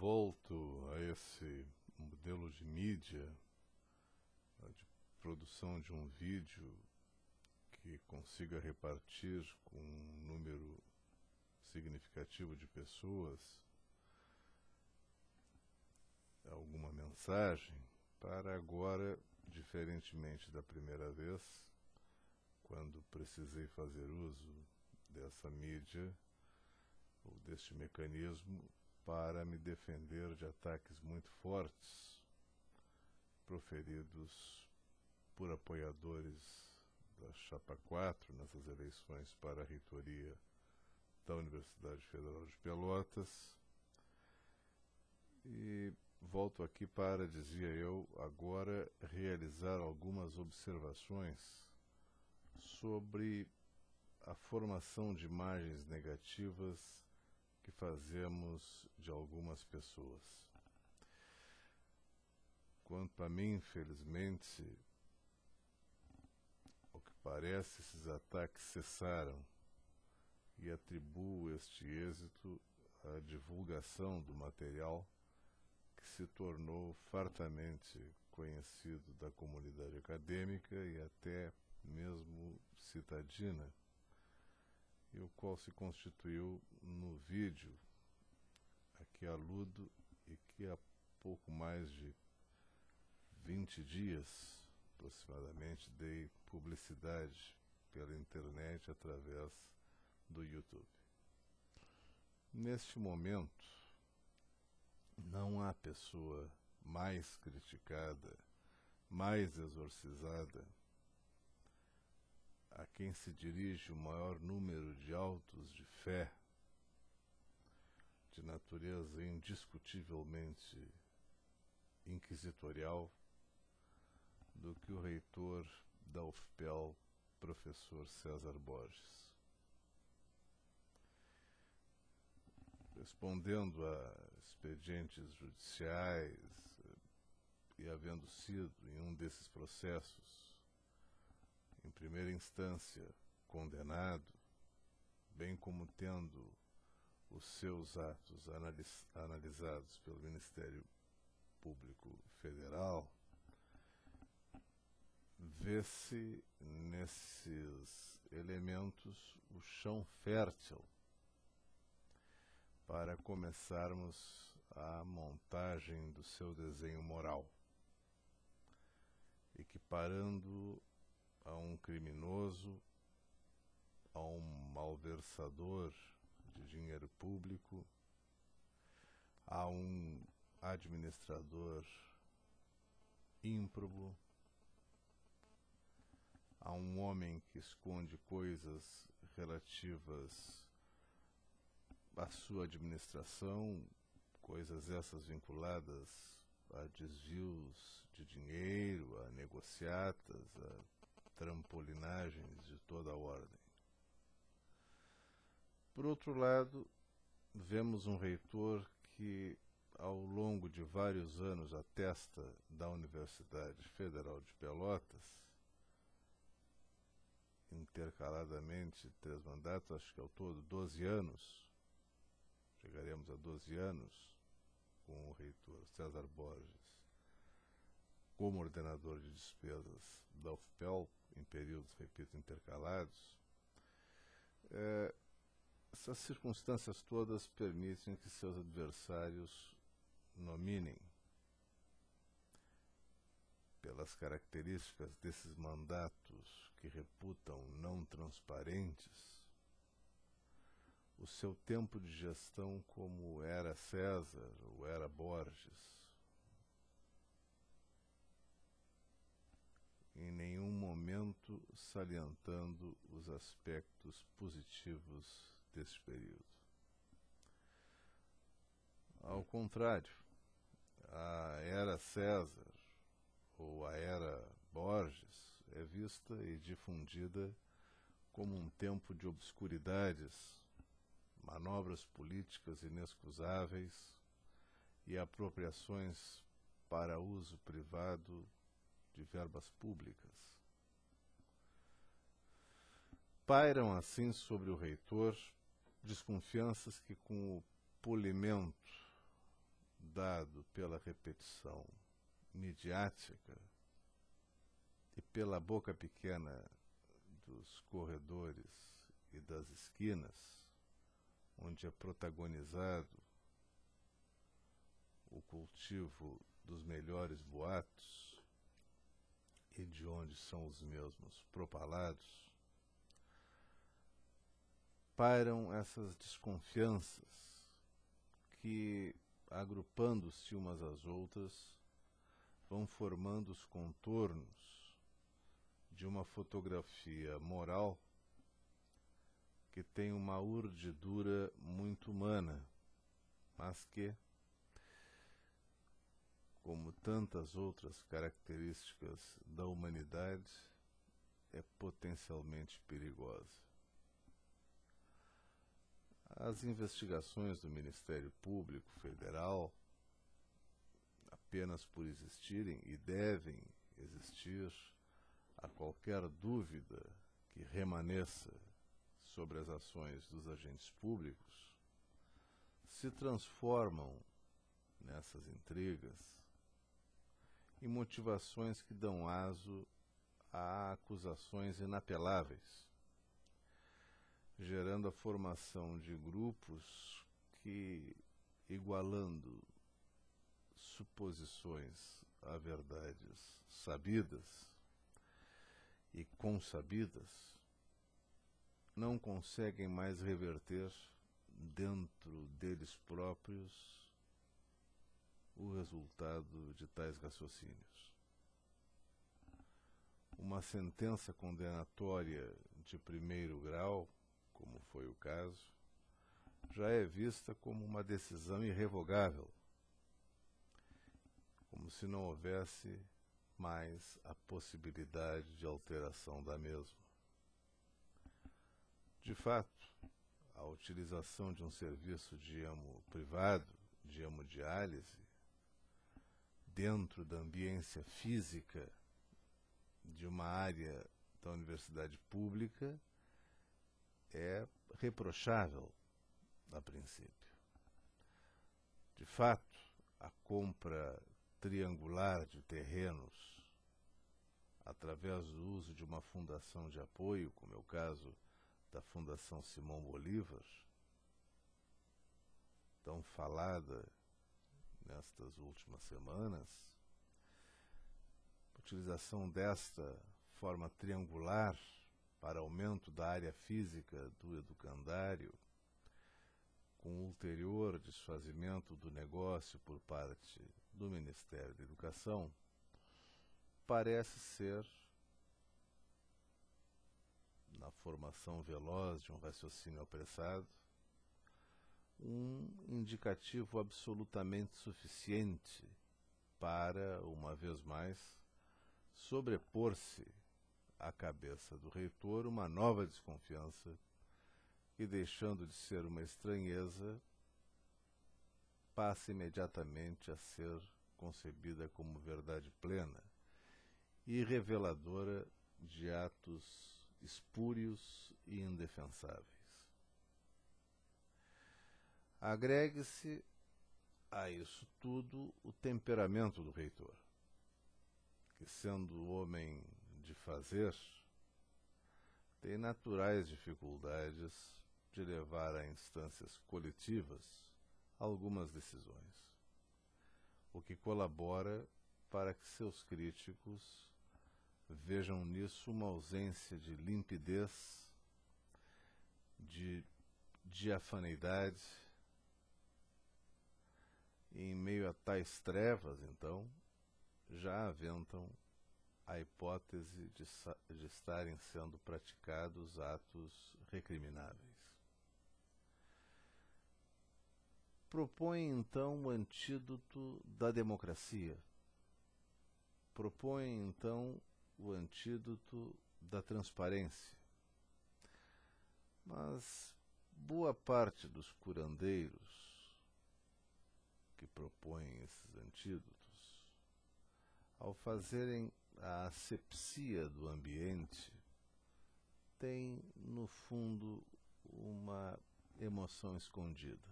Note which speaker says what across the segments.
Speaker 1: volto a esse modelo de mídia, de produção de um vídeo que consiga repartir com um número significativo de pessoas alguma mensagem, para agora, diferentemente da primeira vez, quando precisei fazer uso dessa mídia ou deste mecanismo para me defender de ataques muito fortes proferidos por apoiadores da Chapa 4 nessas eleições para a reitoria da Universidade Federal de Pelotas. E volto aqui para, dizia eu, agora realizar algumas observações sobre a formação de imagens negativas que fazemos de algumas pessoas. Quanto a mim, infelizmente, ao que parece, esses ataques cessaram e atribuo este êxito à divulgação do material que se tornou fartamente conhecido da comunidade acadêmica e até mesmo citadina, e o qual se constituiu no vídeo a que aludo e que há pouco mais de 20 dias, aproximadamente, dei publicidade pela internet através do YouTube. Neste momento, não há pessoa mais criticada, mais exorcizada, a quem se dirige o maior número de autos de fé, de natureza indiscutivelmente inquisitorial, do que o reitor da UFPEL, professor César Borges. Respondendo a expedientes judiciais e havendo sido, em um desses processos, em primeira instância, condenado, bem como tendo os seus atos analisados pelo Ministério Público Federal, vê-se nesses elementos o chão fértil para começarmos a montagem do seu desenho moral, equiparando a um criminoso, a um malversador de dinheiro público, a um administrador ímprobo, a um homem que esconde coisas relativas à sua administração, coisas essas vinculadas a desvios de dinheiro, a negociatas, a trampolinagens de toda a ordem. Por outro lado, vemos um reitor que, ao longo de vários anos à testa da Universidade Federal de Pelotas, intercaladamente 3 mandatos, acho que ao todo 12 anos, chegaremos a 12 anos, com o reitor César Borges como ordenador de despesas da UFPEL, em períodos, repito, intercalados. Essas circunstâncias todas permitem que seus adversários nominem, pelas características desses mandatos que reputam não transparentes, o seu tempo de gestão como era César ou era Borges, em nenhum momento salientando os aspectos positivos deste período. Ao contrário, a era César ou a era Borges é vista e difundida como um tempo de obscuridades, manobras políticas inexcusáveis e apropriações para uso privado de verbas públicas. Pairam assim sobre o reitor desconfianças que, com o polimento dado pela repetição midiática e pela boca pequena dos corredores e das esquinas, onde é protagonizado o cultivo dos melhores boatos e de onde são os mesmos propalados, pairam essas desconfianças que, agrupando-se umas às outras, vão formando os contornos de uma fotografia moral que tem uma urdidura muito humana, mas que, como tantas outras características da humanidade, é potencialmente perigosa. As investigações do Ministério Público Federal, apenas por existirem e devem existir, a qualquer dúvida que remaneça sobre as ações dos agentes públicos, se transformam nessas intrigas em motivações que dão aso a acusações inapeláveis, gerando a formação de grupos que, igualando suposições a verdades sabidas e consabidas, não conseguem mais reverter dentro deles próprios o resultado de tais raciocínios. Uma sentença condenatória de primeiro grau, como foi o caso, já é vista como uma decisão irrevogável, como se não houvesse mais a possibilidade de alteração da mesma. De fato, a utilização de um serviço de privado, de hemodiálise, dentro da ambiência física de uma área da universidade pública é reprochável a princípio. De fato, a compra triangular de terrenos através do uso de uma fundação de apoio, como é o caso da Fundação Simão Bolívar, tão falada nestas últimas semanas, a utilização desta forma triangular para aumento da área física do educandário, com ulterior desfazimento do negócio por parte do Ministério da Educação, parece ser, na formação veloz de um raciocínio apressado, um indicativo absolutamente suficiente para, uma vez mais, sobrepor-se à cabeça do reitor uma nova desconfiança que, deixando de ser uma estranheza, passa imediatamente a ser concebida como verdade plena e reveladora de atos espúrios e indefensáveis. Agregue-se a isso tudo o temperamento do reitor, que, sendo homem de fazer, tem naturais dificuldades de levar a instâncias coletivas algumas decisões, o que colabora para que seus críticos vejam nisso uma ausência de limpidez, de diafaneidade. E, em meio a tais trevas, então, já aventam a hipótese de estarem sendo praticados atos recrimináveis. Propõe, então, o antídoto da democracia. Propõe, então, o antídoto da transparência. Mas boa parte dos curandeiros que propõem esses antídotos, ao fazerem a asepsia do ambiente, tem, no fundo, uma emoção escondida.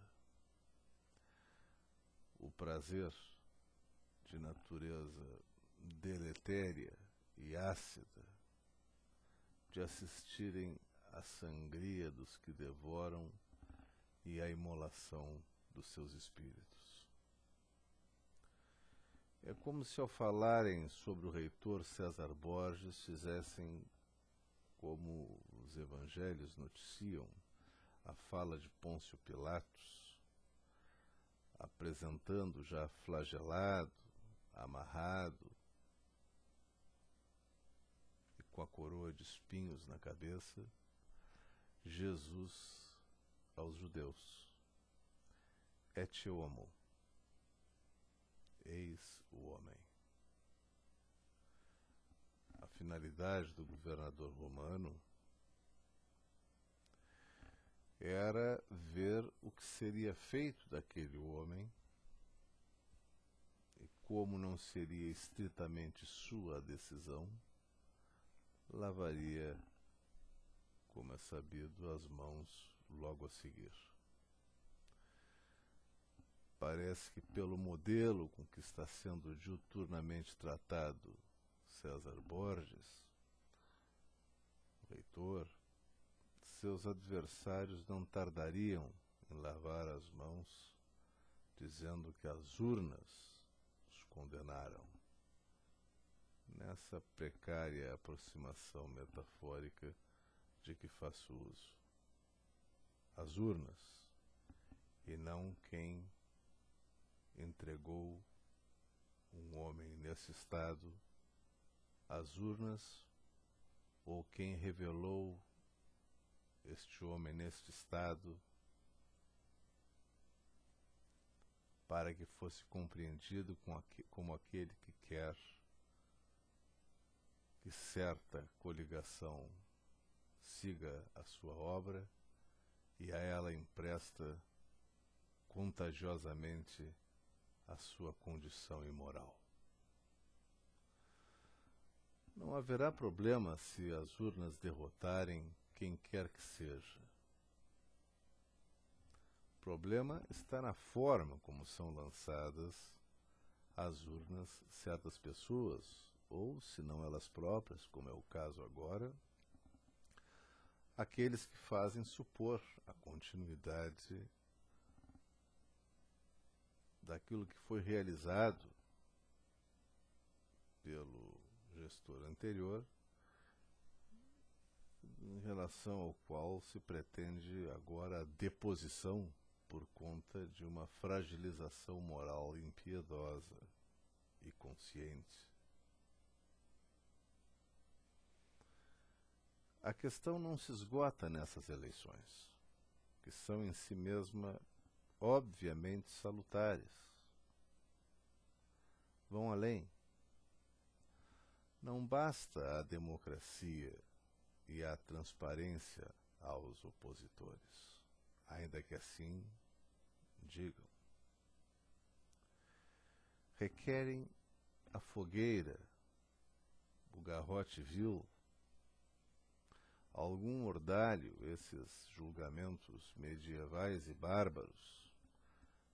Speaker 1: o prazer de natureza deletéria e ácida de assistirem à sangria dos que devoram e à imolação dos seus espíritos. É como se, ao falarem sobre o reitor César Borges, fizessem como os evangelhos noticiam a fala de Pôncio Pilatos, apresentando já flagelado, amarrado e com a coroa de espinhos na cabeça, Jesus aos judeus. Et homo. Eis o homem. A finalidade do governador romano era ver o que seria feito daquele homem e, como não seria estritamente sua decisão, lavaria, como é sabido, as mãos logo a seguir. Parece que, pelo modelo com que está sendo diuturnamente tratado César Borges, o reitor, seus adversários não tardariam em lavar as mãos, dizendo que as urnas os condenaram. Nessa precária aproximação metafórica de que faço uso. As urnas, e não quem entregou um homem nesse estado às urnas, ou quem revelou este homem neste estado para que fosse compreendido como aquele que quer que certa coligação siga a sua obra e a ela empresta contagiosamente a sua condição imoral. Não haverá problema se as urnas derrotarem quem quer que seja. O problema está na forma como são lançadas às urnas certas pessoas, ou, se não elas próprias, como é o caso agora, aqueles que fazem supor a continuidade daquilo que foi realizado pelo gestor anterior, em relação ao qual se pretende agora a deposição por conta de uma fragilização moral impiedosa e consciente. A questão não se esgota nessas eleições, que são em si mesma obviamente salutares. Vão além. Não basta a democracia e a transparência aos opositores, ainda que assim digam. Requerem a fogueira, o garrote vil, algum ordalho, esses julgamentos medievais e bárbaros,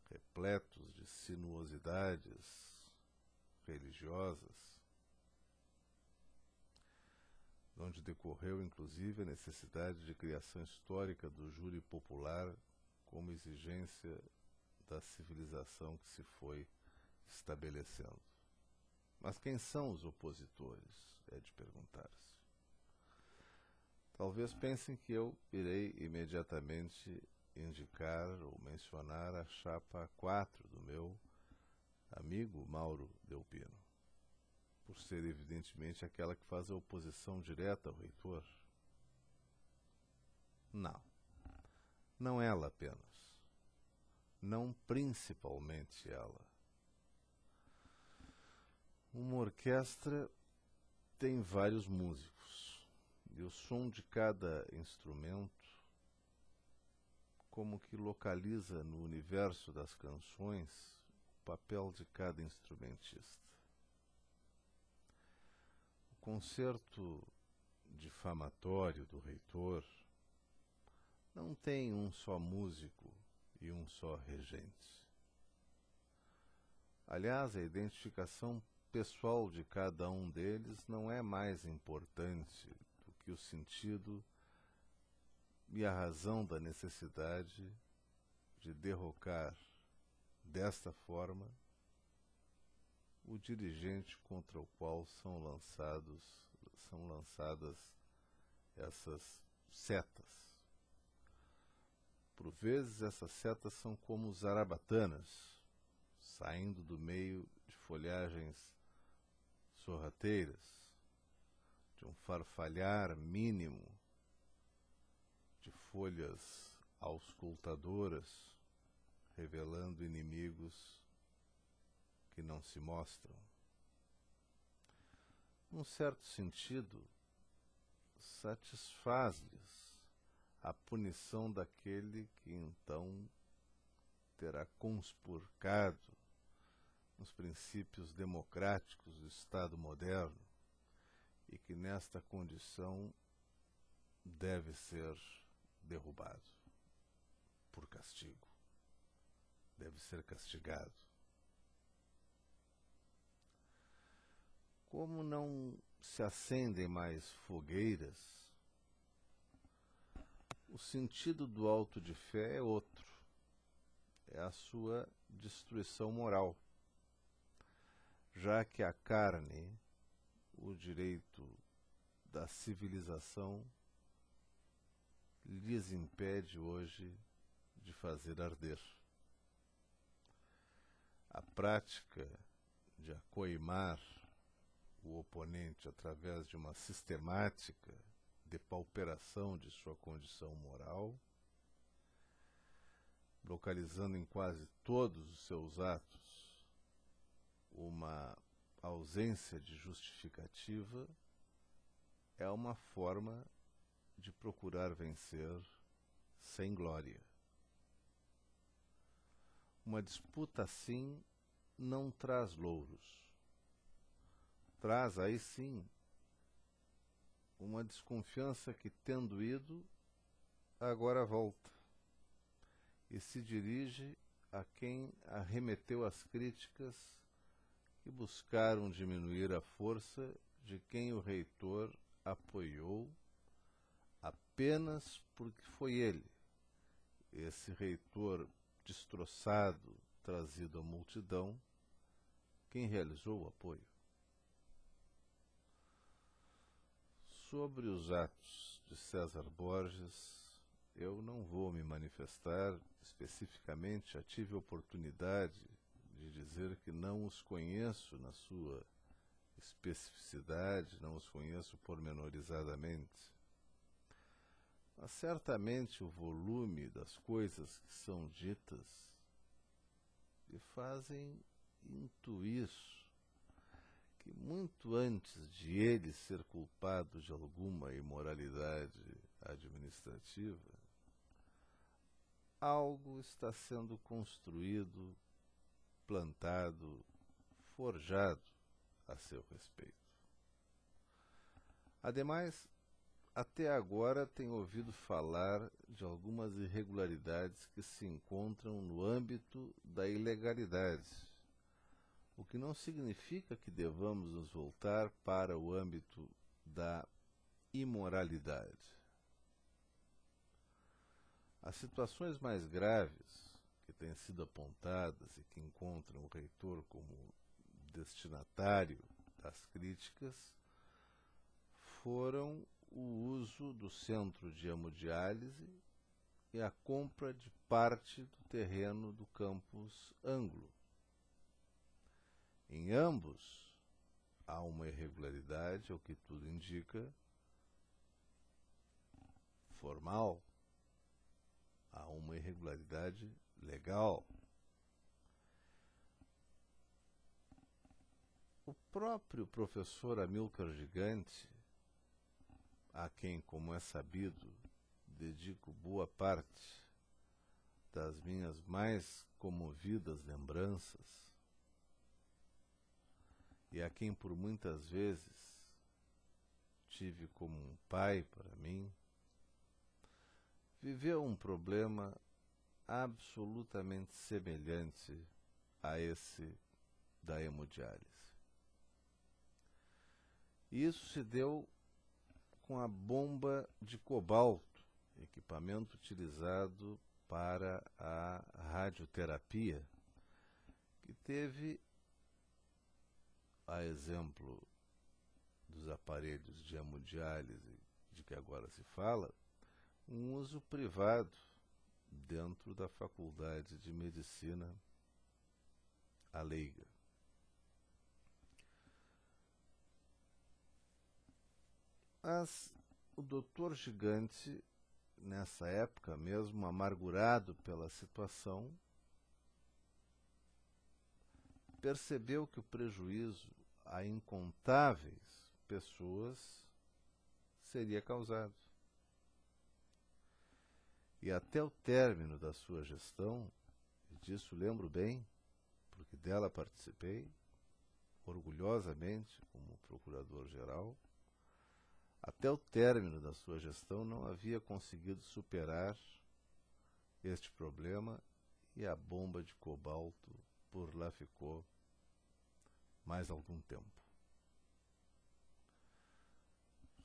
Speaker 1: repletos de sinuosidades religiosas, onde decorreu inclusive a necessidade de criação histórica do júri popular como exigência da civilização que se foi estabelecendo. Mas quem são os opositores? É de perguntar-se. Talvez pensem que eu irei imediatamente indicar ou mencionar a chapa 4 do meu amigo Mauro Delpino, por ser evidentemente aquela que faz a oposição direta ao reitor. Não. Não ela apenas. Não principalmente ela. Uma orquestra tem vários músicos, e o som de cada instrumento como que localiza no universo das canções o papel de cada instrumentista. O concerto difamatório do reitor não tem um só músico e um só regente. Aliás, a identificação pessoal de cada um deles não é mais importante do que o sentido e a razão da necessidade de derrocar desta forma o dirigente contra o qual são lançadas essas setas. Por vezes essas setas são como zarabatanas, saindo do meio de folhagens sorrateiras, de um farfalhar mínimo de folhas auscultadoras, revelando inimigos que não se mostram. Num certo sentido, satisfaz-lhes a punição daquele que então terá conspurcado nos princípios democráticos do Estado moderno e que nesta condição deve ser derrubado por castigo, deve ser castigado. Como não se acendem mais fogueiras, o sentido do auto de fé é outro, é a sua destruição moral, já que a carne, o direito da civilização, lhes impede hoje de fazer arder. A prática de acoimar o oponente através de uma sistemática depauperação de sua condição moral, localizando em quase todos os seus atos uma ausência de justificativa, é uma forma de procurar vencer sem glória. Uma disputa assim não traz louros. Traz aí sim uma desconfiança que, tendo ido, agora volta e se dirige a quem arremeteu as críticas que buscaram diminuir a força de quem o reitor apoiou apenas porque foi ele, esse reitor destroçado, trazido à multidão, quem realizou o apoio. Sobre os atos de César Borges, eu não vou me manifestar especificamente, já tive oportunidade de dizer que não os conheço na sua especificidade, não os conheço pormenorizadamente. Mas certamente o volume das coisas que são ditas lhe fazem intuir que muito antes de ele ser culpado de alguma imoralidade administrativa, algo está sendo construído, plantado, forjado a seu respeito. Ademais, até agora tenho ouvido falar de algumas irregularidades que se encontram no âmbito da ilegalidade, o que não significa que devamos nos voltar para o âmbito da imoralidade. As situações mais graves que têm sido apontadas e que encontram o reitor como destinatário das críticas foram o uso do centro de hemodiálise e a compra de parte do terreno do campus Ângulo. Em ambos, há uma irregularidade, ao que tudo indica, formal, há uma irregularidade legal. O próprio professor Amilcar Gigante, a quem, como é sabido, dedico boa parte das minhas mais comovidas lembranças, e a quem por muitas vezes tive como um pai para mim, viveu um problema absolutamente semelhante a esse da hemodiálise. Isso se deu com a bomba de cobalto, equipamento utilizado para a radioterapia, que teve, a exemplo dos aparelhos de hemodiálise de que agora se fala, um uso privado dentro da Faculdade de Medicina, a leiga. Mas o doutor Gigante, nessa época, mesmo amargurado pela situação, percebeu que o prejuízo a incontáveis pessoas seria causado. E até o término da sua gestão, e disso lembro bem, porque dela participei, orgulhosamente, como procurador-geral, até o término da sua gestão não havia conseguido superar este problema e a bomba de cobalto por lá ficou mais algum tempo.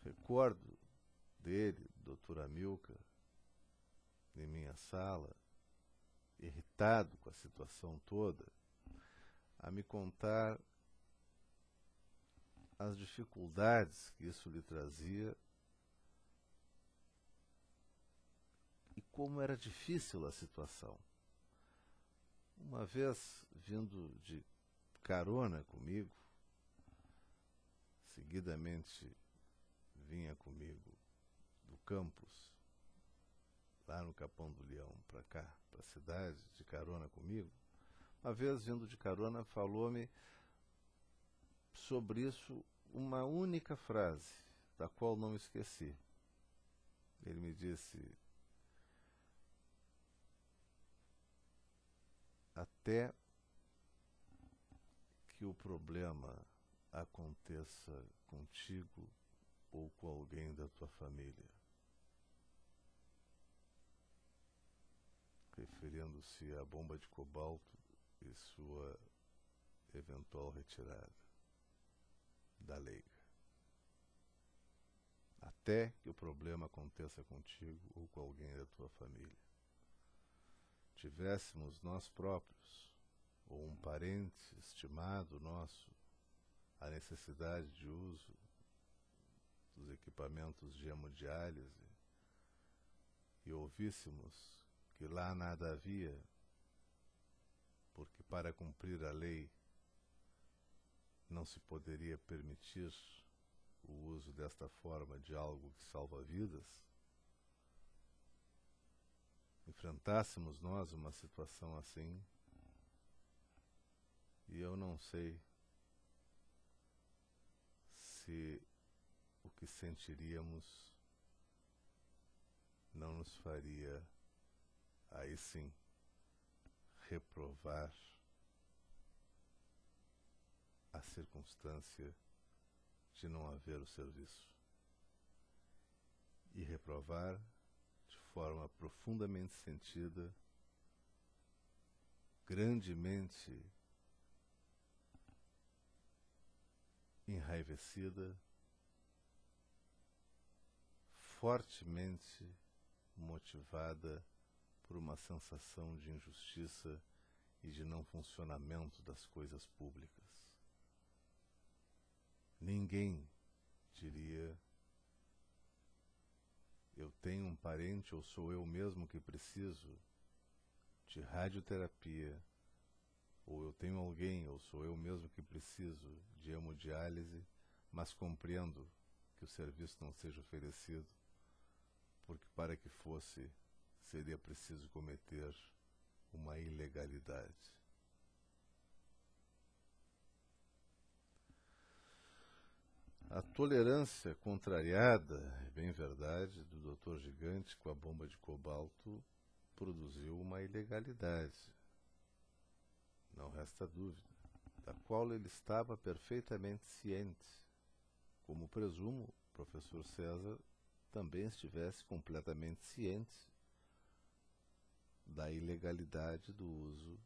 Speaker 1: Recordo dele, Dr. Amilcar, em minha sala, irritado com a situação toda, a me contar as dificuldades que isso lhe trazia e como era difícil a situação. Uma vez, vindo de carona comigo, seguidamente vinha comigo do campus, lá no Capão do Leão, para cá, para a cidade, de carona comigo. Uma vez, vindo de carona, falou-me sobre isso uma única frase, da qual não esqueci. Ele me disse: até que o problema aconteça contigo ou com alguém da tua família, referindo-se à bomba de cobalto e sua eventual retirada da leiga. Até que o problema aconteça contigo ou com alguém da tua família. Tivéssemos nós próprios, ou um parente estimado nosso, a necessidade de uso dos equipamentos de hemodiálise e ouvíssemos que lá nada havia, porque para cumprir a lei não se poderia permitir o uso desta forma de algo que salva vidas, enfrentássemos nós uma situação assim, e eu não sei se o que sentiríamos não nos faria, aí sim, reprovar a circunstância de não haver o serviço. E reprovar de forma profundamente sentida, grandemente enraivecida, fortemente motivada por uma sensação de injustiça e de não funcionamento das coisas públicas. Ninguém diria: eu tenho um parente ou sou eu mesmo que preciso de radioterapia, ou eu tenho alguém ou sou eu mesmo que preciso de hemodiálise, mas compreendo que o serviço não seja oferecido, porque para que fosse, seria preciso cometer uma ilegalidade. A tolerância contrariada, é bem verdade, do Dr. Gigante com a bomba de cobalto produziu uma ilegalidade. Não resta dúvida, da qual ele estava perfeitamente ciente, como presumo o professor César também estivesse completamente ciente da ilegalidade do uso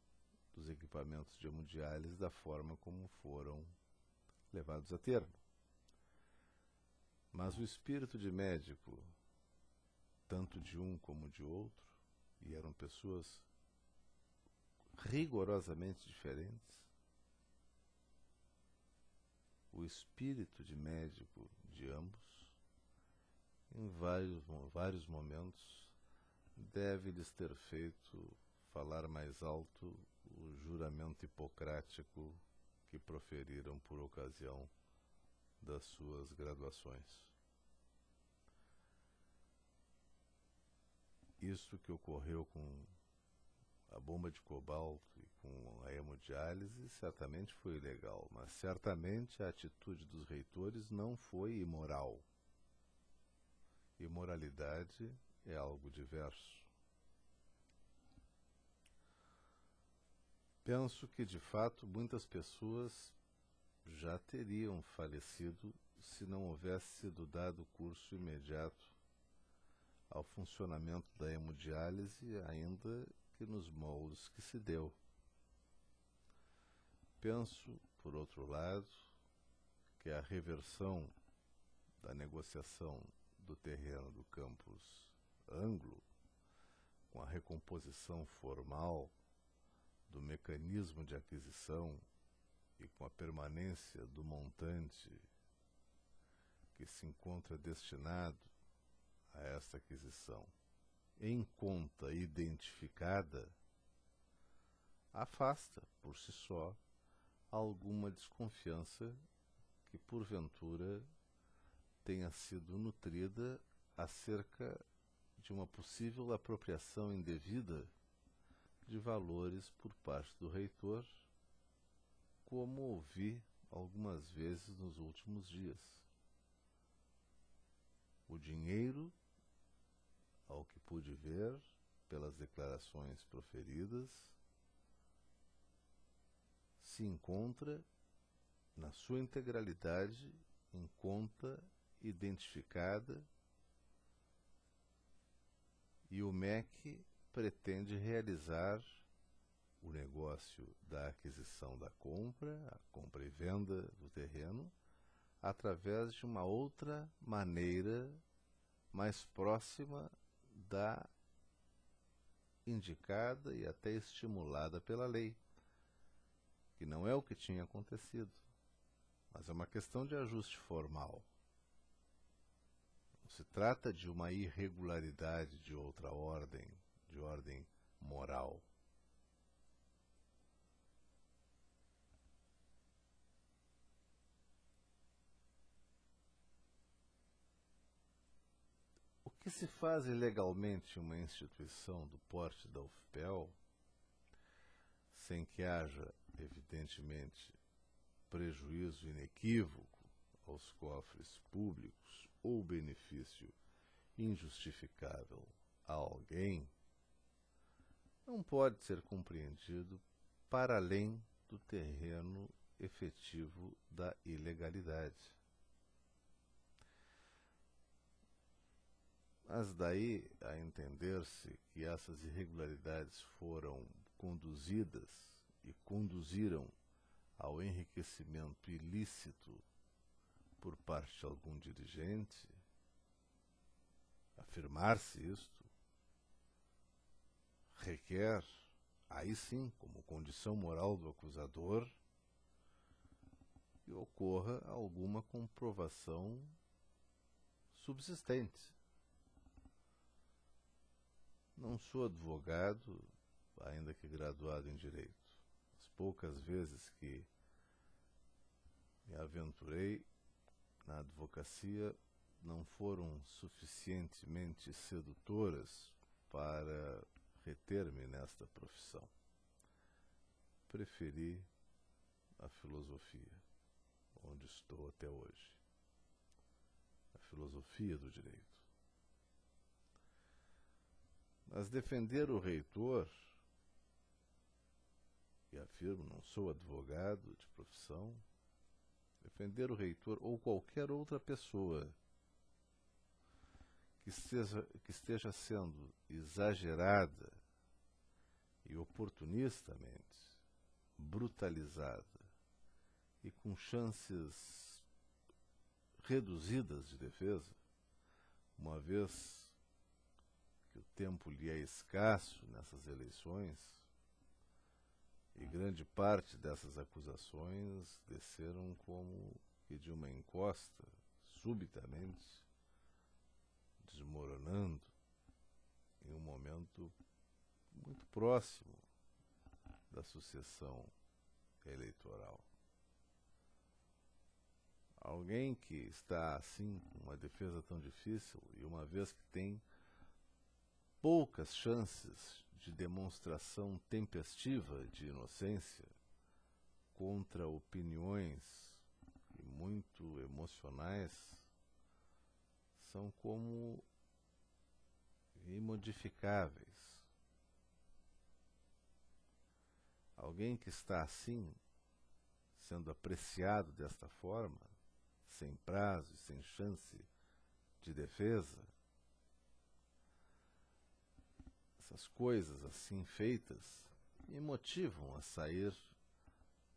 Speaker 1: dos equipamentos de hemodiálise da forma como foram levados a termo. Mas o espírito de médico, tanto de um como de outro, e eram pessoas rigorosamente diferentes, o espírito de médico de ambos, em vários momentos, deve lhes ter feito falar mais alto o juramento hipocrático que proferiram por ocasião das suas graduações. Isso que ocorreu com a bomba de cobalto e com a hemodiálise certamente foi ilegal, mas certamente a atitude dos reitores não foi imoral. Imoralidade é algo diverso. Penso que, de fato, muitas pessoas já teriam falecido se não houvesse sido dado curso imediato ao funcionamento da hemodiálise, ainda que nos moldes que se deu. Penso, por outro lado, que a reversão da negociação do terreno do campus Anglo, com a recomposição formal do mecanismo de aquisição e com a permanência do montante que se encontra destinado a essa aquisição em conta identificada, afasta, por si só, alguma desconfiança que, porventura, tenha sido nutrida acerca de uma possível apropriação indevida de valores por parte do reitor, como ouvi algumas vezes nos últimos dias. O dinheiro, ao que pude ver pelas declarações proferidas, se encontra, na sua integralidade, em conta identificada, e o MEC pretende realizar o negócio da aquisição da compra, a compra e venda do terreno, através de uma outra maneira mais próxima da indicada e até estimulada pela lei, que não é o que tinha acontecido, mas é uma questão de ajuste formal. Não se trata de uma irregularidade de outra ordem, de ordem moral. O que se faz ilegalmente em uma instituição do porte da UFPEL, sem que haja, evidentemente, prejuízo inequívoco aos cofres públicos ou benefício injustificável a alguém, não pode ser compreendido para além do terreno efetivo da ilegalidade. Mas daí a entender-se que essas irregularidades foram conduzidas e conduziram ao enriquecimento ilícito por parte de algum dirigente, afirmar-se isto requer, aí sim, como condição moral do acusador, que ocorra alguma comprovação subsistente. Não sou advogado, ainda que graduado em Direito. As poucas vezes que me aventurei na advocacia não foram suficientemente sedutoras para reter-me nesta profissão. Preferi a filosofia, onde estou até hoje. A filosofia do direito. Mas defender o reitor, e afirmo, não sou advogado de profissão, defender o reitor ou qualquer outra pessoa que esteja sendo exagerada e oportunistamente brutalizada e com chances reduzidas de defesa, uma vez que o tempo lhe é escasso nessas eleições, e grande parte dessas acusações desceram como que de uma encosta, subitamente, desmoronando em um momento muito próximo da sucessão eleitoral. Alguém que está assim, com uma defesa tão difícil, e uma vez que tem poucas chances de demonstração tempestiva de inocência contra opiniões muito emocionais, são como imodificáveis. Alguém que está assim, sendo apreciado desta forma, sem prazo e sem chance de defesa, essas coisas assim feitas me motivam a sair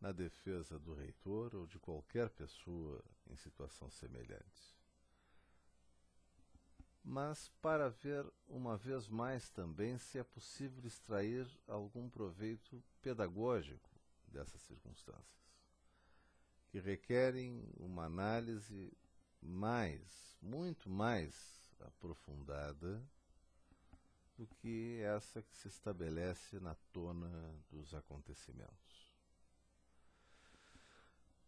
Speaker 1: na defesa do reitor ou de qualquer pessoa em situação semelhante. Mas para ver uma vez mais também se é possível extrair algum proveito pedagógico dessas circunstâncias, que requerem uma análise muito mais aprofundada do que essa que se estabelece na tona dos acontecimentos.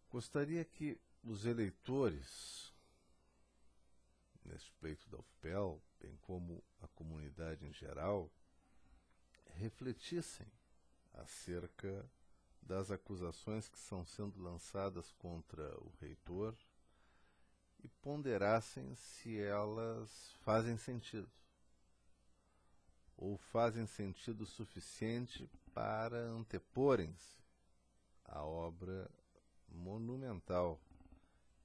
Speaker 1: Gostaria que os eleitores, neste pleito da UFPEL, bem como a comunidade em geral, refletissem acerca das acusações que são sendo lançadas contra o reitor e ponderassem se elas fazem sentido, ou fazem sentido suficiente para anteporem-se à obra monumental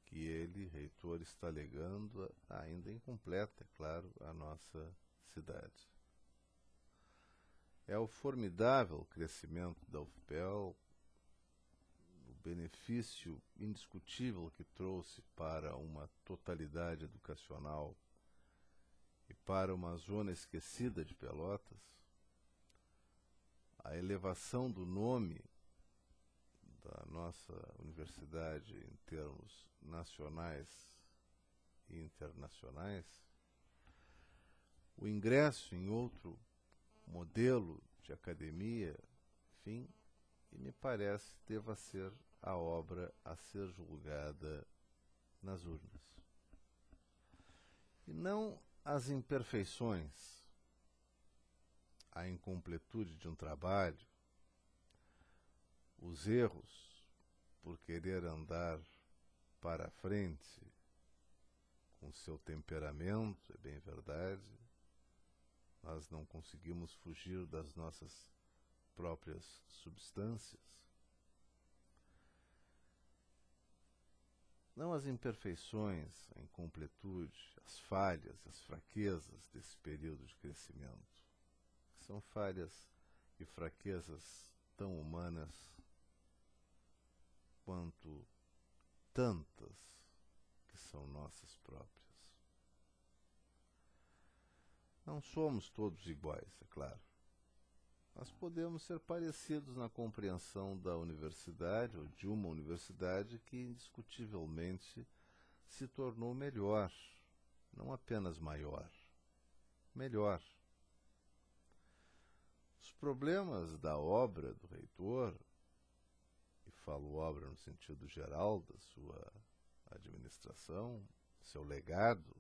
Speaker 1: que ele, reitor, está legando, ainda incompleta, é claro, à nossa cidade. É o formidável crescimento da UFPEL, o benefício indiscutível que trouxe para uma totalidade educacional e para uma zona esquecida de Pelotas, a elevação do nome da nossa universidade em termos nacionais e internacionais, o ingresso em outro modelo de academia, enfim, e me parece deva ser a obra a ser julgada nas urnas. E não as imperfeições, a incompletude de um trabalho, os erros por querer andar para a frente com seu temperamento, é bem verdade, nós não conseguimos fugir das nossas próprias substâncias. Não as imperfeições, a incompletude, as falhas, as fraquezas desse período de crescimento, que são falhas e fraquezas tão humanas quanto tantas que são nossas próprias. Não somos todos iguais, é claro. Nós podemos ser parecidos na compreensão da universidade, ou de uma universidade que indiscutivelmente se tornou melhor, não apenas maior, melhor. Os problemas da obra do reitor, e falo obra no sentido geral da sua administração, seu legado,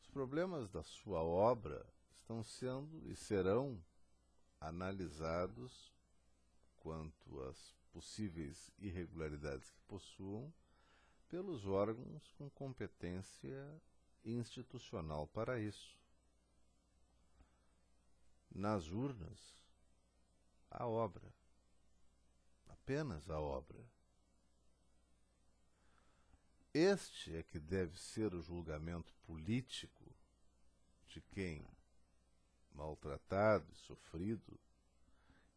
Speaker 1: os problemas da sua obra estão sendo e serão analisados quanto às possíveis irregularidades que possuam pelos órgãos com competência institucional para isso. Nas urnas, a obra, apenas a obra. Este é que deve ser o julgamento político de quem, maltratado e sofrido,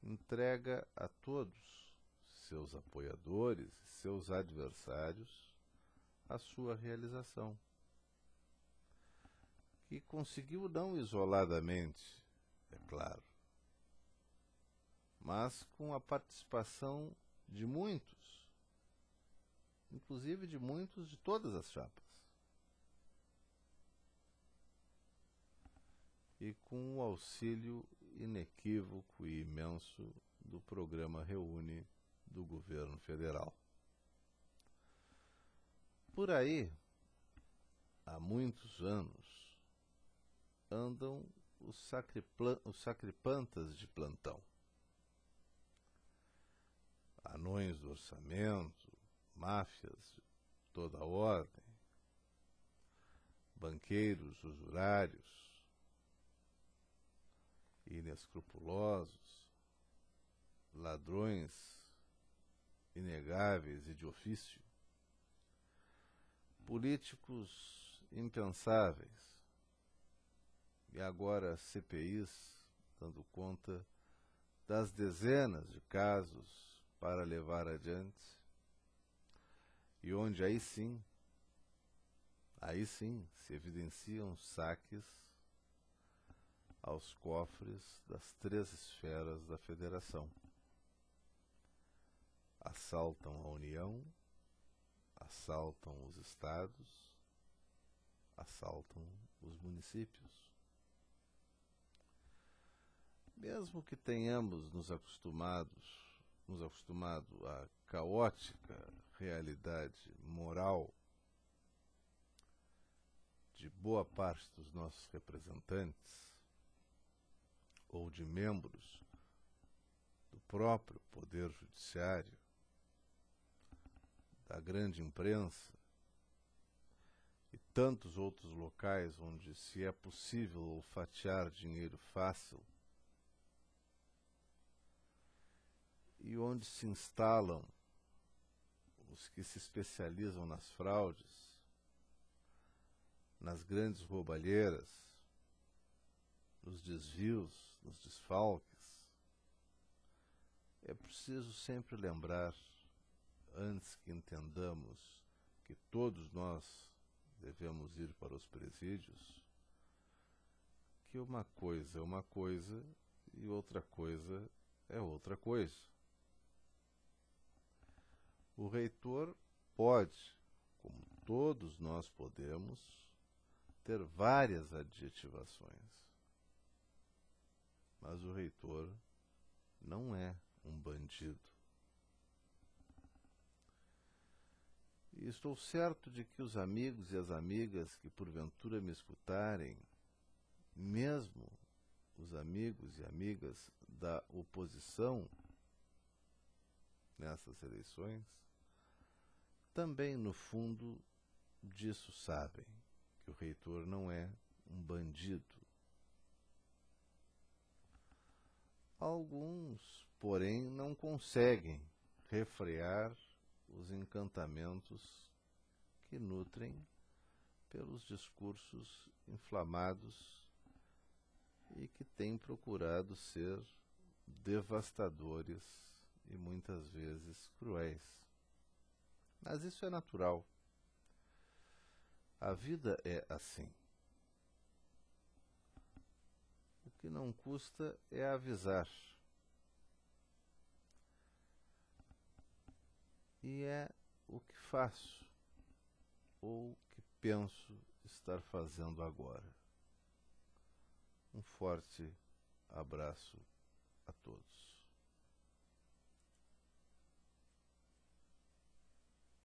Speaker 1: entrega a todos seus apoiadores e seus adversários a sua realização, que conseguiu não isoladamente, é claro, mas com a participação de muitos, inclusive de muitos de todas as chapas, e com o auxílio inequívoco e imenso do programa Reúne do governo federal. Por aí, há muitos anos, andam os sacripantas de plantão. Anões do orçamento, máfias de toda a ordem, banqueiros usurários, inescrupulosos, ladrões inegáveis e de ofício, políticos impensáveis, e agora CPIs dando conta das dezenas de casos para levar adiante, e onde aí sim se evidenciam saques aos cofres das 3 esferas da federação. Assaltam a União, assaltam os estados, assaltam os municípios. Mesmo que tenhamos nos acostumado à caótica realidade moral de boa parte dos nossos representantes, ou de membros do próprio Poder Judiciário, da grande imprensa e tantos outros locais onde se é possível olfatear dinheiro fácil e onde se instalam os que se especializam nas fraudes, nas grandes roubalheiras, nos desvios, nos desfalques. É preciso sempre lembrar, antes que entendamos que todos nós devemos ir para os presídios, que uma coisa é uma coisa e outra coisa é outra coisa. O reitor pode, como todos nós podemos, ter várias adjetivações. Mas o reitor não é um bandido. E estou certo de que os amigos e as amigas que porventura me escutarem, mesmo os amigos e amigas da oposição nessas eleições, também no fundo disso sabem, que o reitor não é um bandido. Alguns, porém, não conseguem refrear os encantamentos que nutrem pelos discursos inflamados e que têm procurado ser devastadores e muitas vezes cruéis. Mas isso é natural. A vida é assim. O que não custa é avisar. E é o que faço, ou que penso estar fazendo agora. Um forte abraço